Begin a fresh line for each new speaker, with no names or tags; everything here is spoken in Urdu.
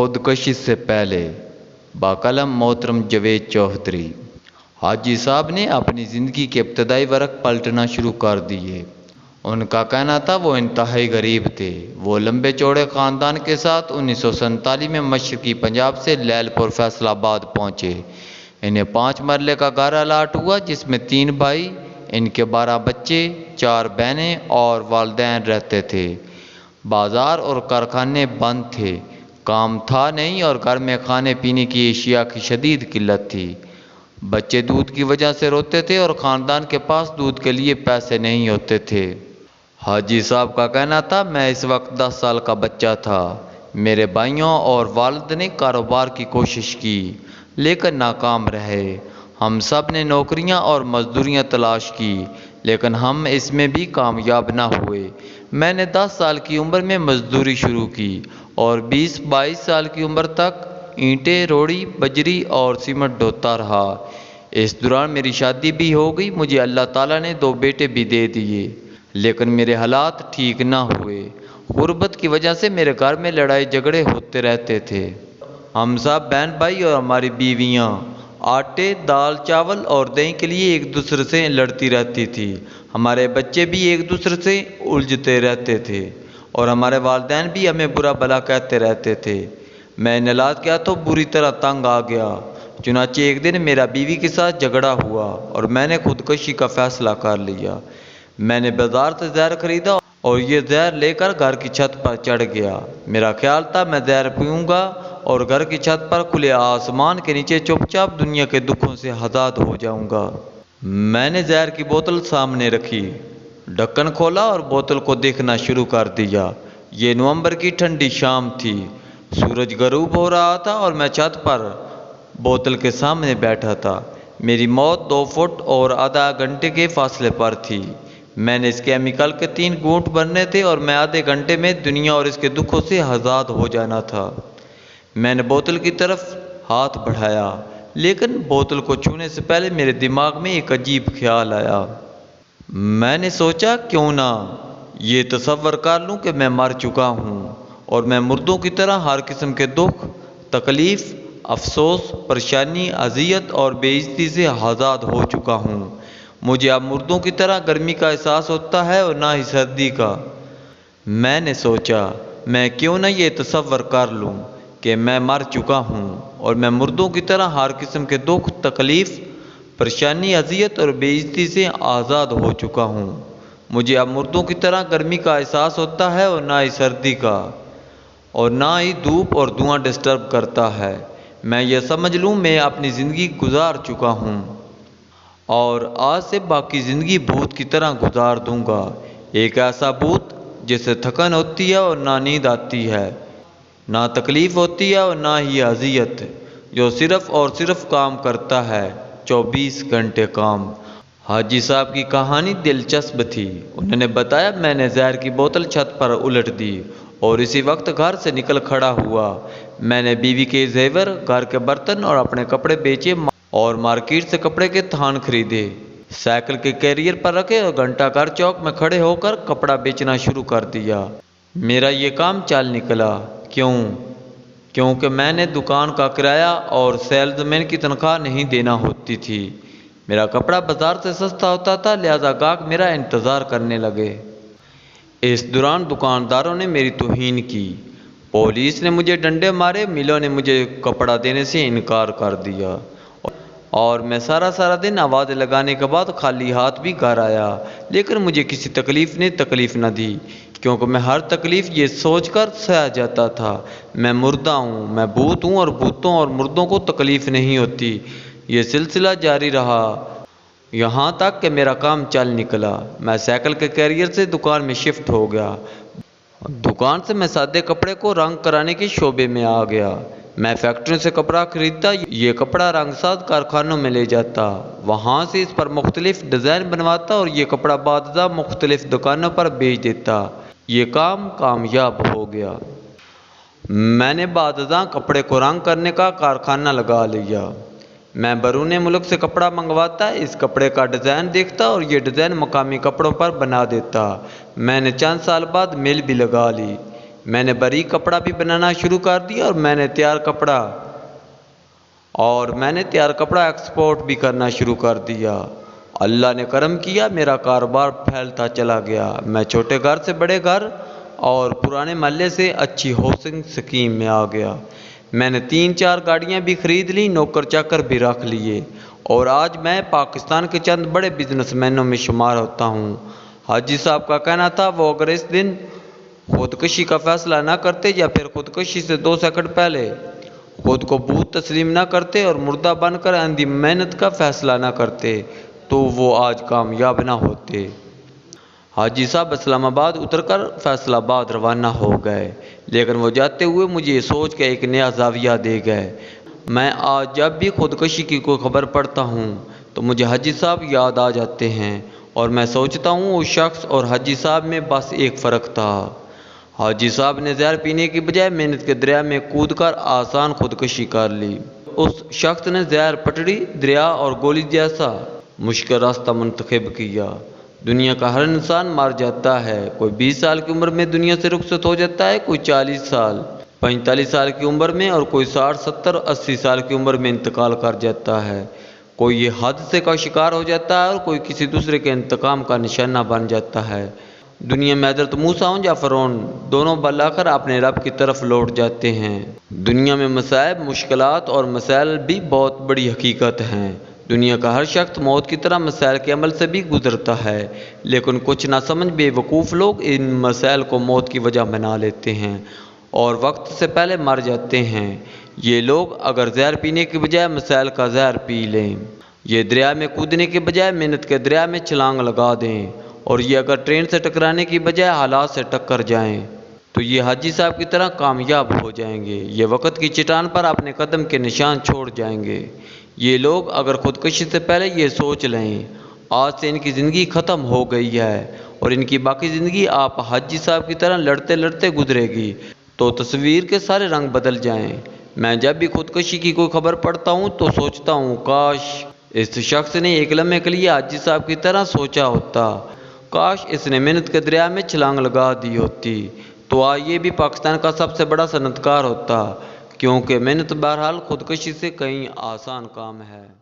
خودکشی سے پہلے باقلم محترم جاوید چوہدری۔ حاجی صاحب نے اپنی زندگی کے ابتدائی ورق پلٹنا شروع کر دیے۔ ان کا کہنا تھا وہ انتہائی غریب تھے۔ وہ لمبے چوڑے خاندان کے ساتھ 1947 میں مشرقی پنجاب سے لیل پور فیصل آباد پہنچے۔ انہیں 5 مرلے کا گھر الاٹ ہوا جس میں 3 بھائی، ان کے 12 بچے، 4 بہنیں اور والدین رہتے تھے۔ بازار اور کارخانے بند تھے، کام تھا نہیں اور گھر میں کھانے پینے کی اشیاء کی شدید قلت تھی۔ بچے دودھ کی وجہ سے روتے تھے اور خاندان کے پاس دودھ کے لیے پیسے نہیں ہوتے تھے۔ حاجی صاحب کا کہنا تھا میں اس وقت 10 سال کا بچہ تھا۔ میرے بھائیوں اور والد نے کاروبار کی کوشش کی لیکن ناکام رہے۔ ہم سب نے نوکریاں اور مزدوریاں تلاش کی لیکن ہم اس میں بھی کامیاب نہ ہوئے۔ میں نے 10 سال کی عمر میں مزدوری شروع کی اور 20-22 سال کی عمر تک اینٹیں، روڑی، بجری اور سیمنٹ ڈھوتا رہا۔ اس دوران میری شادی بھی ہو گئی۔ مجھے اللہ تعالیٰ نے 2 بیٹے بھی دے دیے لیکن میرے حالات ٹھیک نہ ہوئے۔ غربت کی وجہ سے میرے گھر میں لڑائی جھگڑے ہوتے رہتے تھے۔ ہم سب بہن بھائی اور ہماری بیویاں آٹے، دال، چاول اور دہی کے لیے ایک دوسرے سے لڑتی رہتی تھی۔ ہمارے بچے بھی ایک دوسرے سے الجھتے رہتے تھے اور ہمارے والدین بھی ہمیں برا بھلا کہتے رہتے تھے۔ میں ان حالات کیا تو بری طرح تنگ آ گیا۔ چنانچہ ایک دن میرا بیوی کے ساتھ جھگڑا ہوا اور میں نے خودکشی کا فیصلہ کر لیا۔ میں نے بازار سے زہر خریدا اور یہ زہر لے کر گھر کی چھت پر چڑھ گیا۔ میرا خیال تھا میں زہر پیوں گا اور گھر کی چھت پر کھلے آسمان کے نیچے چپ چاپ دنیا کے دکھوں سے آزاد ہو جاؤں گا۔ میں نے زہر کی بوتل سامنے رکھی، ڈھکن کھولا اور بوتل کو دیکھنا شروع کر دیا۔ یہ نومبر کی ٹھنڈی شام تھی، سورج غروب ہو رہا تھا اور میں چھت پر بوتل کے سامنے بیٹھا تھا۔ میری موت 2 فٹ اور آدھا گھنٹے کے فاصلے پر تھی۔ میں نے اس کیمیکل کے 3 گھونٹ بھرنے تھے اور میں آدھے گھنٹے میں دنیا اور اس کے دکھوں سے آزاد ہو جانا تھا۔ میں نے بوتل کی طرف ہاتھ بڑھایا لیکن بوتل کو چھونے سے پہلے میرے دماغ میں ایک عجیب خیال آیا۔ میں نے سوچا کیوں نہ یہ تصور کر لوں کہ میں مر چکا ہوں اور میں مردوں کی طرح ہر قسم کے دکھ، تکلیف، افسوس، پریشانی، اذیت اور بے عزتی سے آزاد ہو چکا ہوں۔ مجھے اب مردوں کی طرح گرمی کا احساس ہوتا ہے اور نہ ہی سردی کا۔ میں نے سوچا میں کیوں نہ یہ تصور کر لوں کہ میں مر چکا ہوں اور میں مردوں کی طرح ہر قسم کے دکھ، تکلیف، پریشانی، اذیت اور بے عزتی سے آزاد ہو چکا ہوں۔ مجھے اب مردوں کی طرح گرمی کا احساس ہوتا ہے اور نہ ہی سردی کا، اور نہ ہی دھوپ اور دھواں ڈسٹرب کرتا ہے۔ میں یہ سمجھ لوں میں اپنی زندگی گزار چکا ہوں اور آج سے باقی زندگی بھوت کی طرح گزار دوں گا۔ ایک ایسا بھوت جس سے تھکن ہوتی ہے اور نہ نیند آتی ہے، نہ تکلیف ہوتی ہے اور نہ ہی اذیت، جو صرف اور صرف کام کرتا ہے، 24 گھنٹے کام۔ حاجی صاحب کی کہانی دلچسپ تھی۔ انہوں نے بتایا میں نے زہر کی بوتل چھت پر الٹ دی اور اسی وقت گھر سے نکل کھڑا ہوا۔ میں نے بیوی کے زیور، گھر کے برتن اور اپنے کپڑے بیچے اور مارکیٹ سے کپڑے کے تھان خریدے، سائیکل کے کیریئر پر رکھے اور گھنٹہ گھر چوک میں کھڑے ہو کر کپڑا بیچنا شروع کر دیا۔ میرا یہ کام چل نکلا۔ کیونکہ میں نے دکان کا کرایہ اور سیلز مین کی تنخواہ نہیں دینا ہوتی تھی۔ میرا کپڑا بازار سے سستا ہوتا تھا لہذا گاہک میرا انتظار کرنے لگے۔ اس دوران دکانداروں نے میری توہین کی، پولیس نے مجھے ڈنڈے مارے، ملوں نے مجھے کپڑا دینے سے انکار کر دیا اور میں سارا دن آوازیں لگانے کے بعد خالی ہاتھ بھی گھر آیا۔ لیکن مجھے کسی تکلیف نے تکلیف نہ دی کیونکہ میں ہر تکلیف یہ سوچ کر سہ جاتا تھا میں مردہ ہوں، میں بھوت ہوں اور بھوتوں اور مردوں کو تکلیف نہیں ہوتی۔ یہ سلسلہ جاری رہا یہاں تک کہ میرا کام چل نکلا۔ میں سائیکل کے کیریئر سے دکان میں شفٹ ہو گیا۔ دکان سے میں سادے کپڑے کو رنگ کرانے کے شعبے میں آ گیا۔ میں فیکٹریوں سے کپڑا خریدتا، یہ کپڑا رنگ ساز کارخانوں میں لے جاتا، وہاں سے اس پر مختلف ڈیزائن بنواتا اور یہ کپڑا بعد ازاں مختلف دکانوں پر بیچ دیتا۔ یہ کام کامیاب ہو گیا۔ میں نے بعد ازاں کپڑے کو رنگ کرنے کا کارخانہ لگا لیا۔ میں بیرون ملک سے کپڑا منگواتا، اس کپڑے کا ڈیزائن دیکھتا اور یہ ڈیزائن مقامی کپڑوں پر بنا دیتا۔ میں نے چند سال بعد مل بھی لگا لی۔
میں نے باریک کپڑا بھی بنانا شروع کر دیا اور میں نے تیار کپڑا ایکسپورٹ بھی کرنا شروع کر دیا۔ اللہ نے کرم کیا، میرا کاروبار پھیلتا چلا گیا۔ میں چھوٹے گھر سے بڑے گھر اور پرانے محلے سے اچھی ہاؤسنگ اسکیم میں آ گیا۔ میں نے 3-4 گاڑیاں بھی خرید لی، نوکر چاکر بھی رکھ لیے، اور آج میں پاکستان کے چند بڑے بزنس مینوں میں شمار ہوتا ہوں۔ حاجی صاحب کا کہنا تھا وہ اگر اس دن خودکشی کا فیصلہ نہ کرتے یا پھر خودکشی سے 2 سیکنڈ پہلے خود کو بھوت تسلیم نہ کرتے اور مردہ بن کر اندھی محنت کا فیصلہ نہ کرتے تو وہ آج کامیاب نہ ہوتے۔ حاجی صاحب اسلام آباد اتر کر فیصل آباد روانہ ہو گئے، لیکن وہ جاتے ہوئے مجھے یہ سوچ کے ایک نیا زاویہ دے گئے۔ میں آج جب بھی خودکشی کی کوئی خبر پڑھتا ہوں تو مجھے حاجی صاحب یاد آ جاتے ہیں، اور میں سوچتا ہوں اس شخص اور حاجی صاحب میں بس ایک فرق تھا۔ حاجی صاحب نے زہر پینے کی بجائے محنت کے دریا میں کود کر آسان خودکشی کر لی۔ اس شخص نے زہر پٹڑی، دریا اور گولی جیسا مشکل راستہ منتخب کیا۔ دنیا کا ہر انسان مر جاتا ہے، کوئی 20 سال کی عمر میں دنیا سے رخصت ہو جاتا ہے، کوئی 40 سال، 45 سال کی عمر میں، اور کوئی 60، 70، 80 سال کی عمر میں انتقال کر جاتا ہے۔ کوئی یہ حادثے کا شکار ہو جاتا ہے اور کوئی کسی دوسرے کے انتقام کا نشانہ بن جاتا ہے۔ دنیا میں حضرت موسیٰ ہوں یا فرعون، دونوں بالآخر اپنے رب کی طرف لوٹ جاتے ہیں۔ دنیا میں مصائب، مشکلات اور مسائل بھی بہت بڑی حقیقت ہیں۔ دنیا کا ہر شخص موت کی طرح مسائل کے عمل سے بھی گزرتا ہے، لیکن کچھ ناسمجھ بے وقوف لوگ ان مسائل کو موت کی وجہ بنا لیتے ہیں اور وقت سے پہلے مر جاتے ہیں۔ یہ لوگ اگر زہر پینے کے بجائے مسائل کا زہر پی لیں، یہ دریا میں کودنے کے بجائے محنت کے دریا میں چھلانگ لگا دیں، اور یہ اگر ٹرین سے ٹکرانے کی بجائے حالات سے ٹکر جائیں تو یہ حاجی صاحب کی طرح کامیاب ہو جائیں گے، یہ وقت کی چٹان پر اپنے قدم کے نشان چھوڑ جائیں گے۔ یہ لوگ اگر خودکشی سے پہلے یہ سوچ لیں آج سے ان کی زندگی ختم ہو گئی ہے اور ان کی باقی زندگی آپ حاجی صاحب کی طرح لڑتے لڑتے گزرے گی، تو تصویر کے سارے رنگ بدل جائیں۔ میں جب بھی خودکشی کی کوئی خبر پڑھتا ہوں تو سوچتا ہوں کاش اس شخص نے ایک لمحے کے لیے حاجی صاحب کی طرح سوچا ہوتا، کاش اس نے محنت کے دریا میں چھلانگ لگا دی ہوتی، تو آج یہ بھی پاکستان کا سب سے بڑا صنعت کار ہوتا، کیونکہ محنت بہرحال خودکشی سے کہیں آسان کام ہے۔